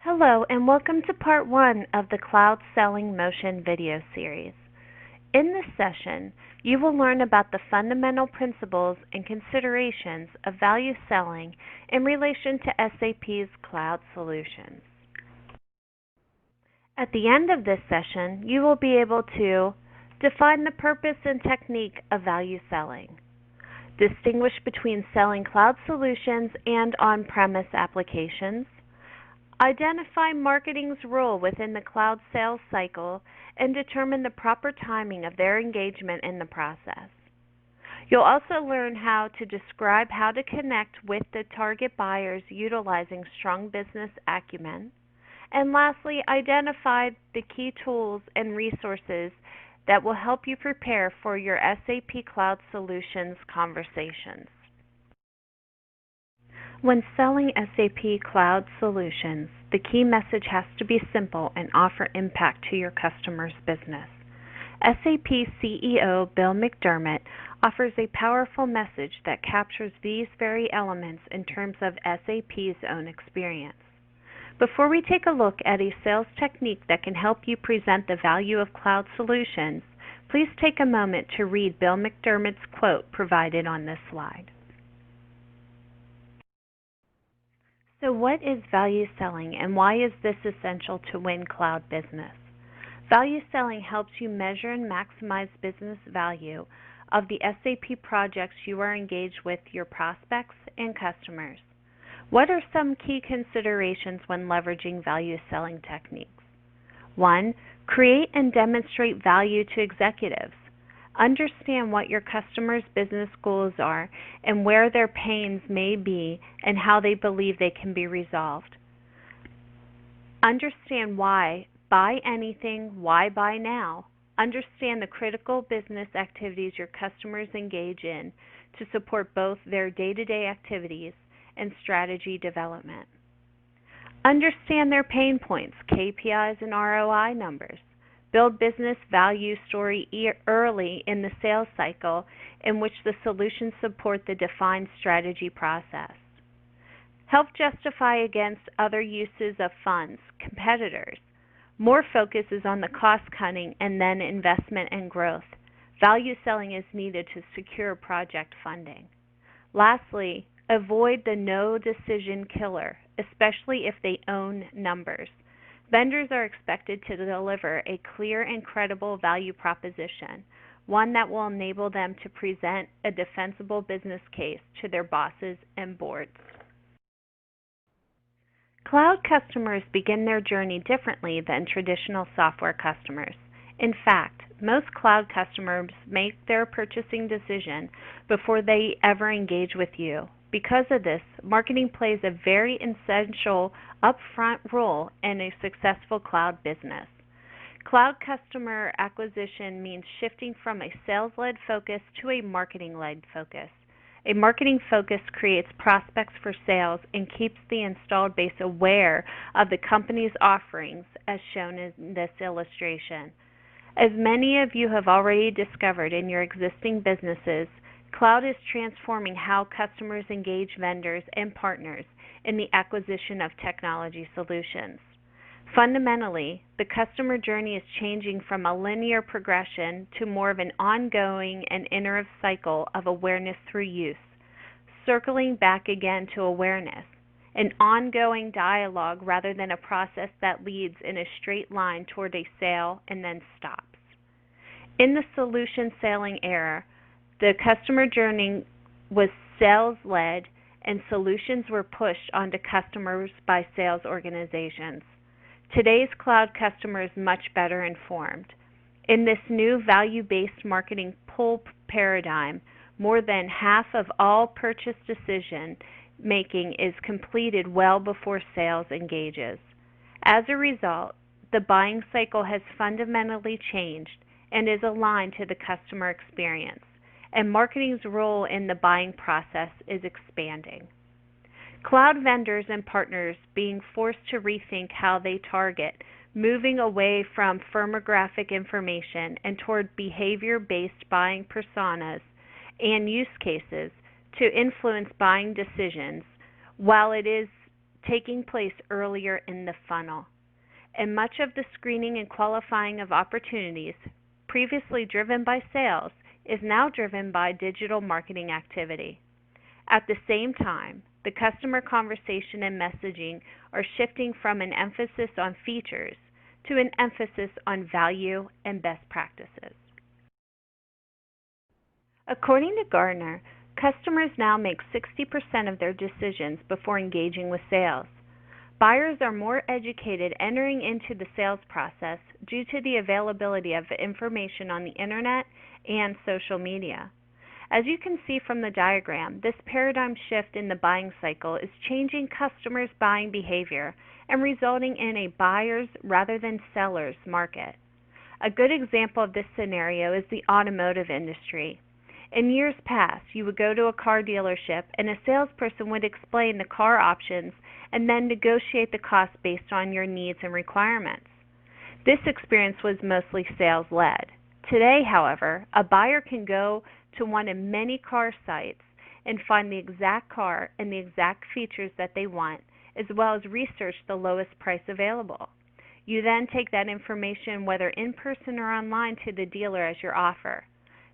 Hello and welcome to part 1 of the Cloud Selling Motion video series. In this session, you will learn about the fundamental principles and considerations of value selling in relation to SAP's cloud solutions. At the end of this session, you will be able to define the purpose and technique of value selling, distinguish between selling cloud solutions and on-premise applications, identify marketing's role within the cloud sales cycle and determine the proper timing of their engagement in the process. You'll also learn how to describe how to connect with the target buyers utilizing strong business acumen. And lastly, identify the key tools and resources that will help you prepare for your SAP Cloud Solutions conversations. When selling SAP Cloud Solutions, the key message has to be simple and offer impact to your customer's business. SAP CEO Bill McDermott offers a powerful message that captures these very elements in terms of SAP's own experience. Before we take a look at a sales technique that can help you present the value of cloud solutions, please take a moment to read Bill McDermott's quote provided on this slide. So what is value selling and why is this essential to win cloud business? Value selling helps you measure and maximize business value of the SAP projects you are engaged with your prospects and customers. What are some key considerations when leveraging value selling techniques? 1. Create and demonstrate value to executives. Understand what your customers' business goals are and where their pains may be and how they believe they can be resolved. Understand why buy anything, why buy now. Understand the critical business activities your customers engage in to support both their day-to-day activities and strategy development. Understand their pain points, KPIs, and ROI numbers. Build business value story early in the sales cycle in which the solutions support the defined strategy process. Help justify against other uses of funds, competitors. More focus is on the cost cutting and then investment and growth. Value selling is needed to secure project funding. Lastly, avoid the no decision killer, especially if they own numbers. Vendors are expected to deliver a clear and credible value proposition, one that will enable them to present a defensible business case to their bosses and boards. Cloud customers begin their journey differently than traditional software customers. In fact, most cloud customers make their purchasing decision before they ever engage with you. Because of this, marketing plays a very essential upfront role in a successful cloud business. Cloud customer acquisition means shifting from a sales-led focus to a marketing-led focus. A marketing focus creates prospects for sales and keeps the installed base aware of the company's offerings, as shown in this illustration. As many of you have already discovered in your existing businesses, cloud is transforming how customers engage vendors and partners in the acquisition of technology solutions. Fundamentally, the customer journey is changing from a linear progression to more of an ongoing and iterative cycle of awareness through use, circling back again to awareness, an ongoing dialogue rather than a process that leads in a straight line toward a sale and then stops. In the solution selling era, the customer journey was sales-led and solutions were pushed onto customers by sales organizations. Today's cloud customer is much better informed. In this new value-based marketing pull paradigm, more than half of all purchase decision making is completed well before sales engages. As a result, the buying cycle has fundamentally changed and is aligned to the customer experience, and marketing's role in the buying process is expanding. Cloud vendors and partners being forced to rethink how they target, moving away from firmographic information and toward behavior-based buying personas and use cases to influence buying decisions, while it is taking place earlier in the funnel, and much of the screening and qualifying of opportunities, previously driven by sales, is now driven by digital marketing activity. At the same time, the customer conversation and messaging are shifting from an emphasis on features to an emphasis on value and best practices. According to Gartner, customers now make 60% of their decisions before engaging with sales. Buyers are more educated entering into the sales process due to the availability of information on the internet and social media. As you can see from the diagram, this paradigm shift in the buying cycle is changing customers' buying behavior and resulting in a buyer's rather than seller's market. A good example of this scenario is the automotive industry. In years past, you would go to a car dealership and a salesperson would explain the car options and then negotiate the cost based on your needs and requirements. This experience was mostly sales-led. Today, however, a buyer can go to one of many car sites and find the exact car and the exact features that they want, as well as research the lowest price available. You then take that information, whether in person or online, to the dealer as your offer.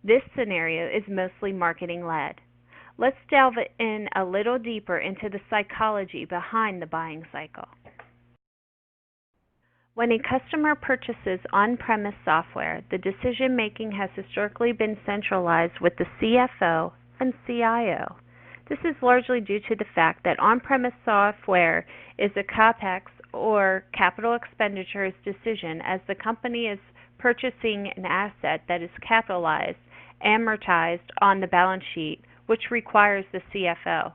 This scenario is mostly marketing-led. Let's delve in a little deeper into the psychology behind the buying cycle. When a customer purchases on-premise software, the decision-making has historically been centralized with the CFO and CIO. This is largely due to the fact that on-premise software is a CapEx or capital expenditures decision, as the company is purchasing an asset that is capitalized, amortized on the balance sheet, which requires the CFO.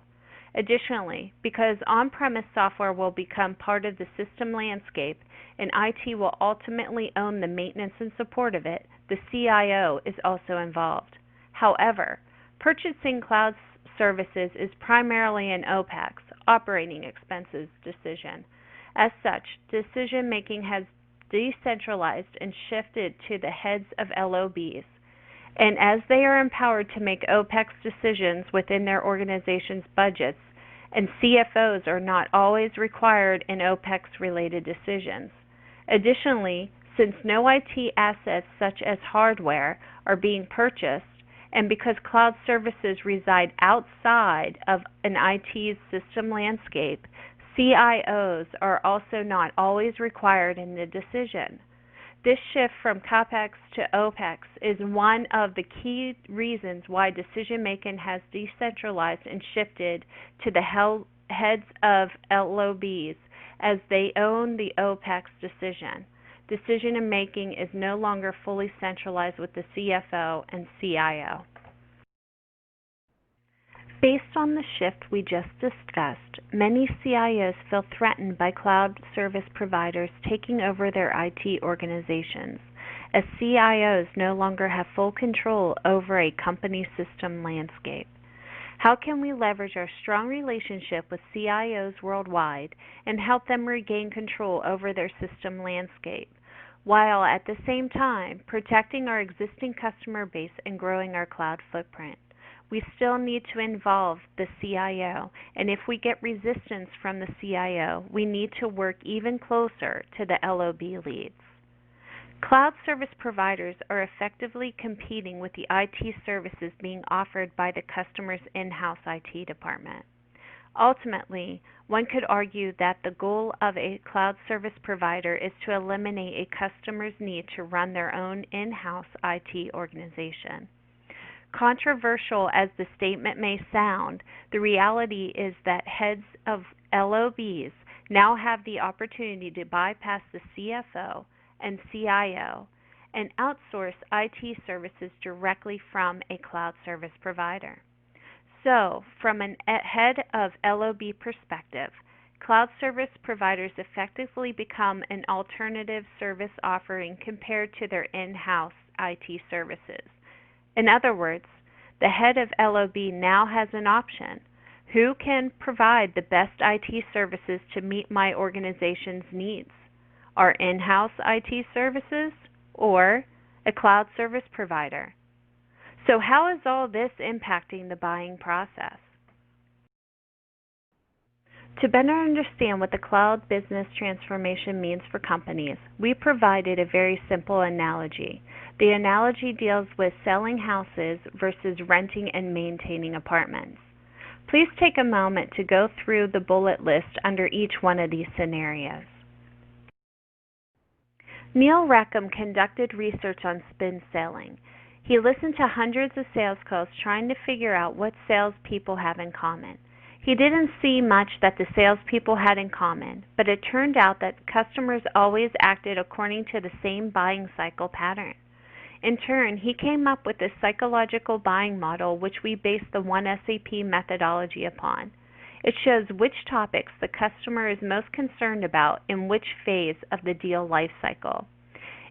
Additionally, because on-premise software will become part of the system landscape and IT will ultimately own the maintenance and support of it, the CIO is also involved. However, purchasing cloud services is primarily an OpEx, operating expenses decision. As such, decision-making has decentralized and shifted to the heads of LOBs. And as they are empowered to make OpEx decisions within their organization's budgets, and CFOs are not always required in OpEx-related decisions. Additionally, since no IT assets such as hardware are being purchased, and because cloud services reside outside of an IT system landscape, CIOs are also not always required in the decision. This shift from CapEx to OpEx is one of the key reasons why decision-making has decentralized and shifted to the heads of LOBs as they own the OpEx decision. Decision-making is no longer fully centralized with the CFO and CIO. Based on the shift we just discussed, many CIOs feel threatened by cloud service providers taking over their IT organizations, as CIOs no longer have full control over a company system landscape. How can we leverage our strong relationship with CIOs worldwide and help them regain control over their system landscape, while at the same time protecting our existing customer base and growing our cloud footprint? We still need to involve the CIO, and if we get resistance from the CIO, we need to work even closer to the LOB leads. Cloud service providers are effectively competing with the IT services being offered by the customer's in-house IT department. Ultimately, one could argue that the goal of a cloud service provider is to eliminate a customer's need to run their own in-house IT organization. Controversial as the statement may sound, the reality is that heads of LOBs now have the opportunity to bypass the CFO and CIO and outsource IT services directly from a cloud service provider. So, from a head of LOB perspective, cloud service providers effectively become an alternative service offering compared to their in-house IT services. In other words, the head of LOB now has an option. Who can provide the best IT services to meet my organization's needs? Our in-house IT services or a cloud service provider? So how is all this impacting the buying process? To better understand what the cloud business transformation means for companies, we provided a very simple analogy. The analogy deals with selling houses versus renting and maintaining apartments. Please take a moment to go through the bullet list under each one of these scenarios. Neil Rackham conducted research on spin selling. He listened to hundreds of sales calls trying to figure out what salespeople have in common. He didn't see much that the salespeople had in common, but it turned out that customers always acted according to the same buying cycle pattern. In turn, he came up with this psychological buying model which we base the One SAP methodology upon. It shows which topics the customer is most concerned about in which phase of the deal life cycle.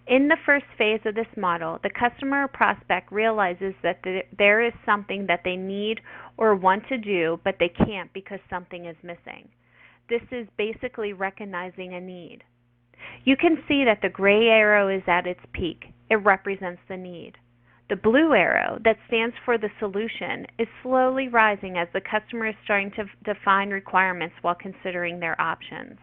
In the first phase of this model, the customer or prospect realizes that there is something that they need or want to do, but they can't because something is missing. This is basically recognizing a need. You can see that the gray arrow is at its peak. It represents the need. The blue arrow that stands for the solution is slowly rising as the customer is starting to define requirements while considering their options.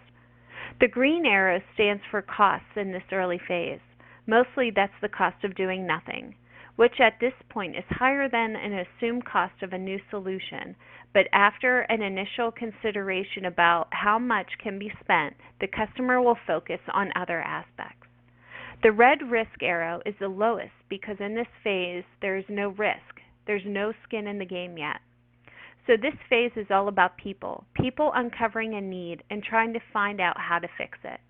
The green arrow stands for costs in this early phase. Mostly that's the cost of doing nothing, which at this point is higher than an assumed cost of a new solution, but after an initial consideration about how much can be spent, the customer will focus on other aspects. The red risk arrow is the lowest because in this phase there is no risk. There's no skin in the game yet. So this phase is all about people uncovering a need and trying to find out how to fix it.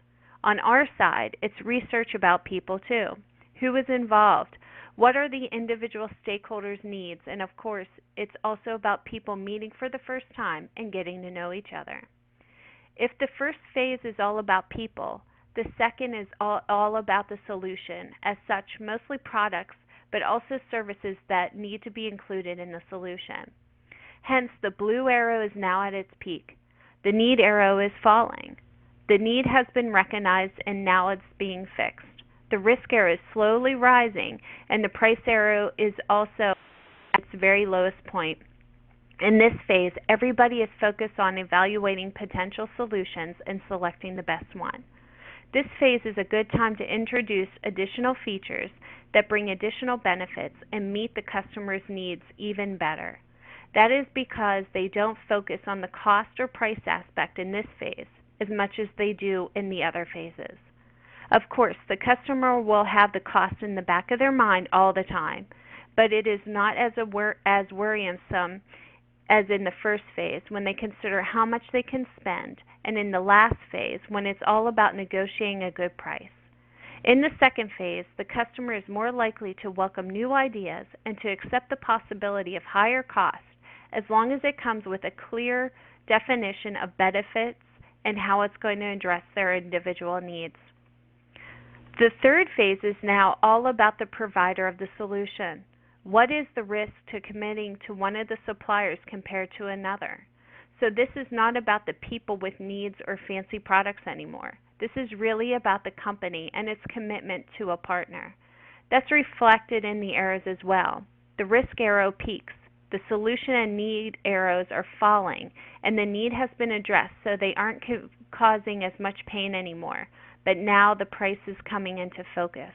On our side, it's research about people too. Who is involved? What are the individual stakeholders' needs? And of course, it's also about people meeting for the first time and getting to know each other. If the first phase is all about people, the second is all about the solution, as such mostly products, but also services that need to be included in the solution. Hence, the blue arrow is now at its peak. The need arrow is falling. The need has been recognized and now it's being fixed. The risk arrow is slowly rising and the price arrow is also at its very lowest point. In this phase, everybody is focused on evaluating potential solutions and selecting the best one. This phase is a good time to introduce additional features that bring additional benefits and meet the customer's needs even better. That is because they don't focus on the cost or price aspect in this phase as much as they do in the other phases. Of course, the customer will have the cost in the back of their mind all the time, but it is not as worrisome as in the first phase when they consider how much they can spend, and in the last phase when it's all about negotiating a good price. In the second phase, the customer is more likely to welcome new ideas and to accept the possibility of higher costs as long as it comes with a clear definition of benefits and how it's going to address their individual needs. The third phase is now all about the provider of the solution. What is the risk to committing to one of the suppliers compared to another? So this is not about the people with needs or fancy products anymore. This is really about the company and its commitment to a partner. That's reflected in the arrows as well. The risk arrow peaks. The solution and need arrows are falling, and the need has been addressed, so they aren't causing as much pain anymore. But now the price is coming into focus.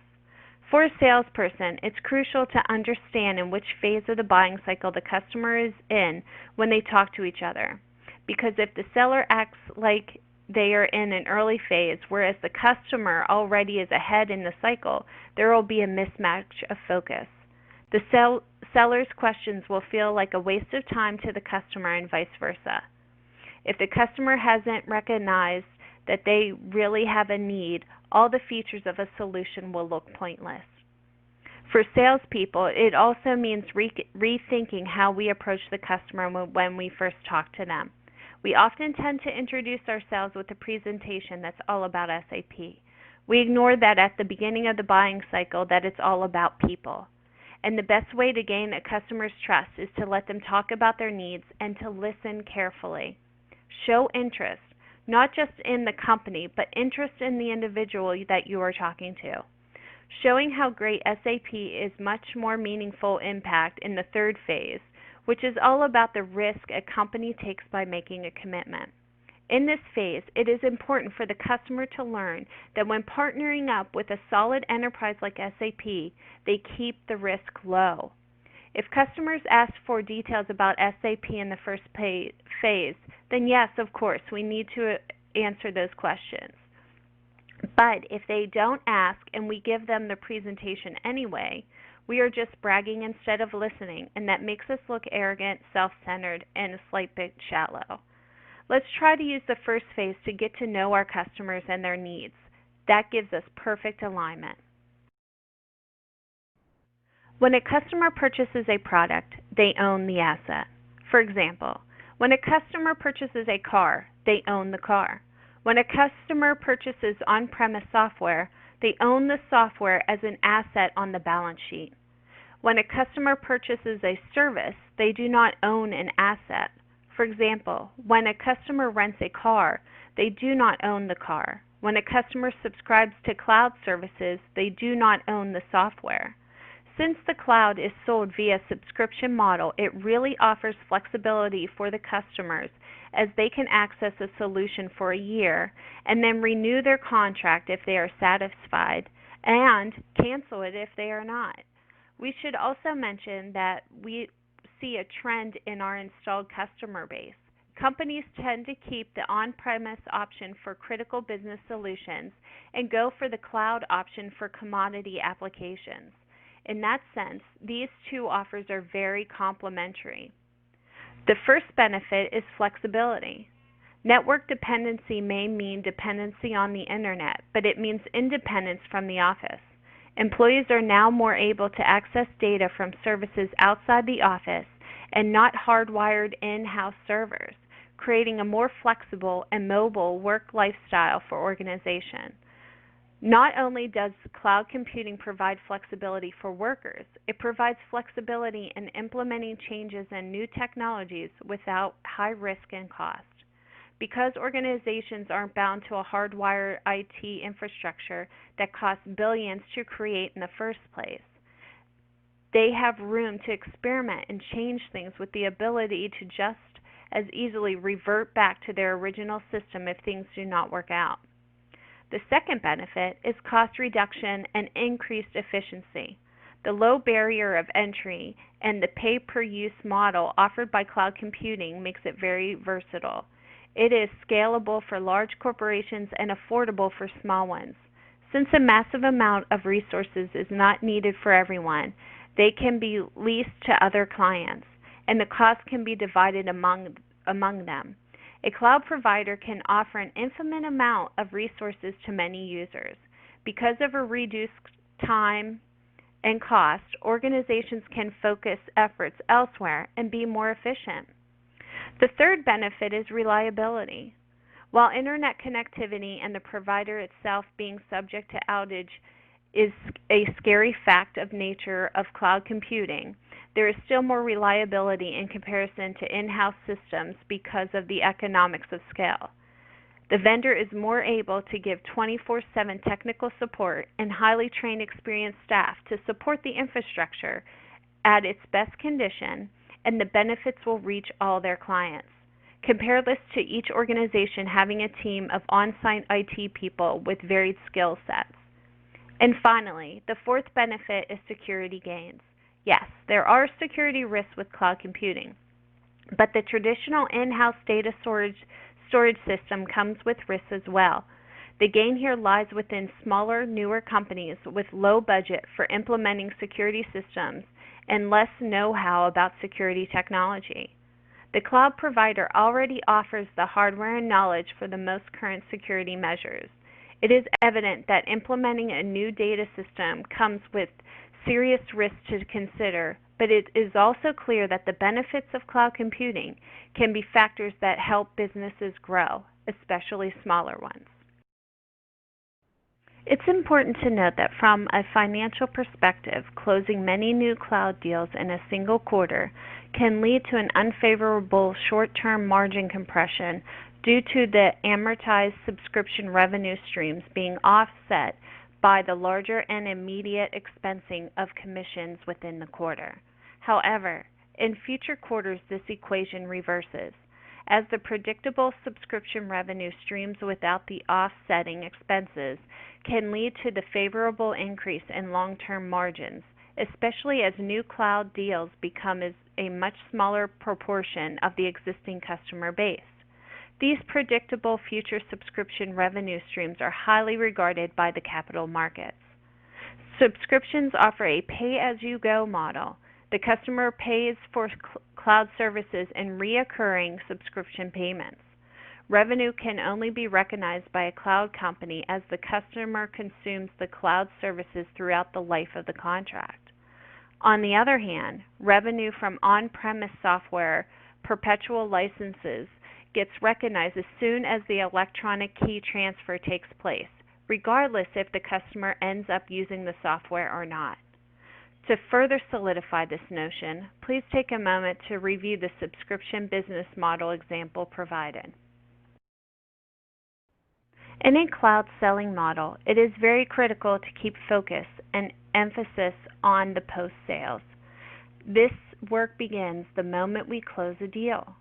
For a salesperson, it's crucial to understand in which phase of the buying cycle the customer is in when they talk to each other. Because if the seller acts like they are in an early phase, whereas the customer already is ahead in the cycle, there will be a mismatch of focus. The seller's questions will feel like a waste of time to the customer and vice versa. If the customer hasn't recognized that they really have a need, all the features of a solution will look pointless. For salespeople, it also means rethinking how we approach the customer when we first talk to them. We often tend to introduce ourselves with a presentation that's all about SAP. We ignore that at the beginning of the buying cycle that it's all about people. And the best way to gain a customer's trust is to let them talk about their needs and to listen carefully. Show interest, not just in the company, but interest in the individual that you are talking to. Showing how great SAP is much more meaningful impact in the third phase, which is all about the risk a company takes by making a commitment. In this phase, it is important for the customer to learn that when partnering up with a solid enterprise like SAP, they keep the risk low. If customers ask for details about SAP in the first phase, then yes, of course, we need to answer those questions. But if they don't ask and we give them the presentation anyway, we are just bragging instead of listening, and that makes us look arrogant, self-centered, and a slight bit shallow. Let's try to use the first phase to get to know our customers and their needs. That gives us perfect alignment. When a customer purchases a product, they own the asset. For example, when a customer purchases a car, they own the car. When a customer purchases on-premise software, they own the software as an asset on the balance sheet. When a customer purchases a service, they do not own an asset. For example, when a customer rents a car, they do not own the car. When a customer subscribes to cloud services, they do not own the software. Since the cloud is sold via subscription model, it really offers flexibility for the customers as they can access a solution for a year and then renew their contract if they are satisfied and cancel it if they are not. We should also mention that we see a trend in our installed customer base. Companies tend to keep the on-premise option for critical business solutions and go for the cloud option for commodity applications. In that sense, these two offers are very complementary. The first benefit is flexibility. Network dependency may mean dependency on the internet, but it means independence from the office. Employees are now more able to access data from services outside the office and not hardwired in-house servers, creating a more flexible and mobile work lifestyle for organizations. Not only does cloud computing provide flexibility for workers, it provides flexibility in implementing changes and new technologies without high risk and cost. Because organizations aren't bound to a hardwired IT infrastructure that costs billions to create in the first place, they have room to experiment and change things with the ability to just as easily revert back to their original system if things do not work out. The second benefit is cost reduction and increased efficiency. The low barrier of entry and the pay-per-use model offered by cloud computing makes it very versatile. It is scalable for large corporations and affordable for small ones. Since a massive amount of resources is not needed for everyone, they can be leased to other clients, and the cost can be divided among them. A cloud provider can offer an infinite amount of resources to many users. Because of a reduced time and cost, organizations can focus efforts elsewhere and be more efficient. The third benefit is reliability. While internet connectivity and the provider itself being subject to outage is a scary fact of nature of cloud computing, there is still more reliability in comparison to in-house systems because of the economics of scale. The vendor is more able to give 24/7 technical support and highly trained experienced staff to support the infrastructure at its best condition, and the benefits will reach all their clients. Compare this to each organization having a team of on-site IT people with varied skill sets. And finally, the fourth benefit is security gains. Yes, there are security risks with cloud computing, but the traditional in-house data storage system comes with risks as well. The gain here lies within smaller, newer companies with low budget for implementing security systems and less know-how about security technology. The cloud provider already offers the hardware and knowledge for the most current security measures. It is evident that implementing a new data system comes with serious risks to consider, but it is also clear that the benefits of cloud computing can be factors that help businesses grow, especially smaller ones. It's important to note that from a financial perspective, closing many new cloud deals in a single quarter can lead to an unfavorable short-term margin compression due to the amortized subscription revenue streams being offset by the larger and immediate expensing of commissions within the quarter. However, in future quarters, this equation reverses. as the predictable subscription revenue streams without the offsetting expenses can lead to the favorable increase in long-term margins, especially as new cloud deals become a much smaller proportion of the existing customer base. These predictable future subscription revenue streams are highly regarded by the capital markets. Subscriptions offer a pay-as-you-go model. The customer pays for cloud services in recurring subscription payments. Revenue can only be recognized by a cloud company as the customer consumes the cloud services throughout the life of the contract. On the other hand, revenue from on-premise software perpetual licenses gets recognized as soon as the electronic key transfer takes place, regardless if the customer ends up using the software or not. To further solidify this notion, please take a moment to review the subscription business model example provided. In a cloud selling model, it is very critical to keep focus and emphasis on the post-sales. This work begins the moment we close a deal.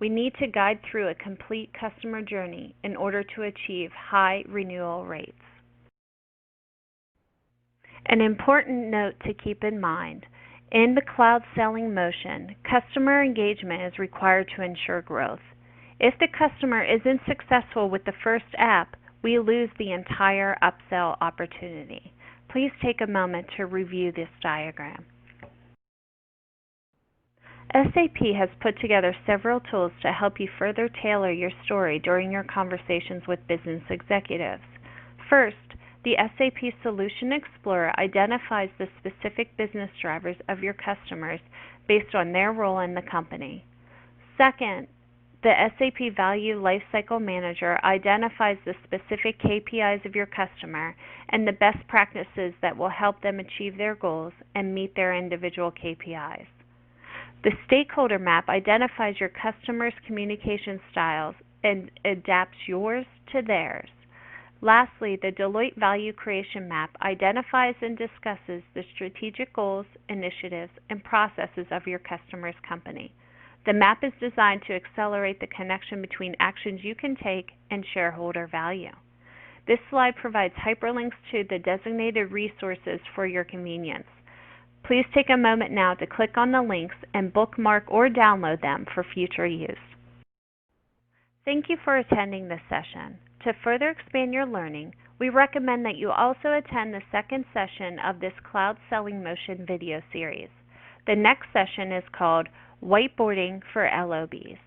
We need to guide through a complete customer journey in order to achieve high renewal rates. An important note to keep in mind: in the cloud selling motion, customer engagement is required to ensure growth. If the customer isn't successful with the first app, we lose the entire upsell opportunity. Please take a moment to review this diagram. SAP has put together several tools to help you further tailor your story during your conversations with business executives. First, the SAP Solution Explorer identifies the specific business drivers of your customers based on their role in the company. Second, the SAP Value Lifecycle Manager identifies the specific KPIs of your customer and the best practices that will help them achieve their goals and meet their individual KPIs. The Stakeholder Map identifies your customers' communication styles and adapts yours to theirs. Lastly, the Deloitte Value Creation Map identifies and discusses the strategic goals, initiatives, and processes of your customer's company. The map is designed to accelerate the connection between actions you can take and shareholder value. This slide provides hyperlinks to the designated resources for your convenience. Please take a moment now to click on the links and bookmark or download them for future use. Thank you for attending this session. To further expand your learning, we recommend that you also attend the second session of this Cloud Selling Motion video series. The next session is called Whiteboarding for LOBs.